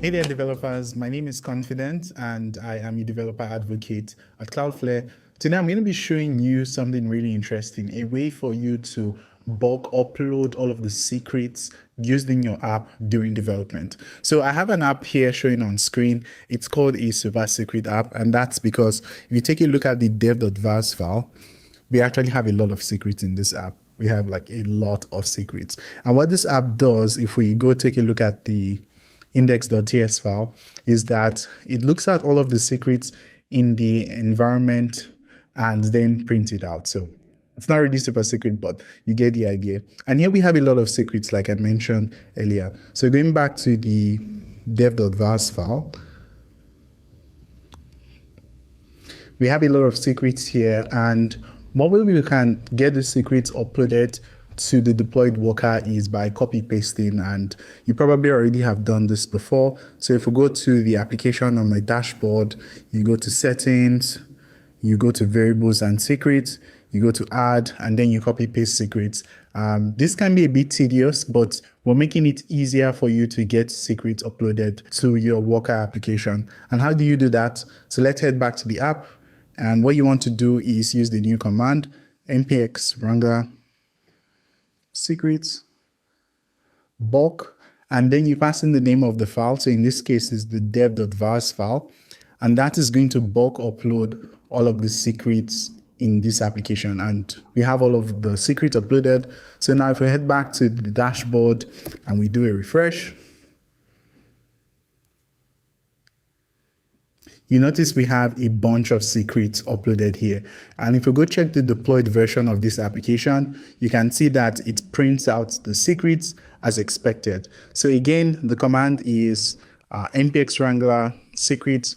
Hey there, developers. My name is Confident, and I am a developer advocate at Cloudflare. Today, I'm going to be showing you something really interesting, a way for you to bulk upload all of the secrets used in your app during development. So I have an app here showing on screen. It's called a super secret app, and that's because if you take a look at the dev.vars file, we actually have a lot of secrets in this app. We have like a lot of secrets. And what this app does, if we go take a look at the index.ts file, is that it looks at all of the secrets in the environment and then print it out. So it's not really super secret, but you get the idea. And here we have a lot of secrets, like I mentioned earlier. So going back to the dev.vars file, we have a lot of secrets here, and one way we can get the secrets uploaded to the deployed worker is by copy pasting, and you probably already have done this before. So if we go to the application on my dashboard, you go to settings, you go to variables and secrets, you go to add, and then you copy paste secrets. This can be a bit tedious, but we're making it easier for you to get secrets uploaded to your worker application. And how do you do that? So let's head back to the app. And what you want to do is use the new command, npx wrangler secrets bulk, and then you pass in the name of the file. So in this case, it's the dev.vars file, and that is going to bulk upload all of the secrets in this application. And we have all of the secrets uploaded. So now if we head back to the dashboard and we do a refresh, you notice we have a bunch of secrets uploaded here. And if you go check the deployed version of this application, you can see that it prints out the secrets as expected. So again, the command is npx wrangler secrets,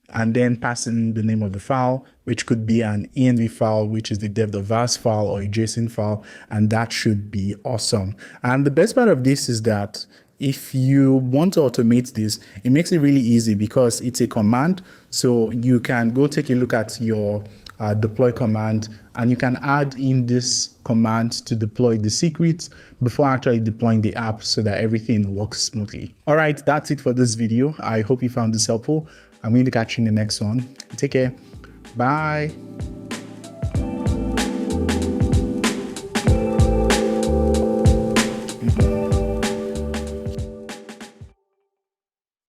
and then pass in the name of the file, which could be an env file, which is the dev.vars file, or a JSON file, and that should be awesome. And the best part of this is that if you want to automate this, it makes it really easy because it's a command. So you can go take a look at your deploy command, and you can add in this command to deploy the secrets before actually deploying the app so that everything works smoothly. All right, that's it for this video. I hope you found this helpful. I'm going to catch you in the next one. Take care. Bye.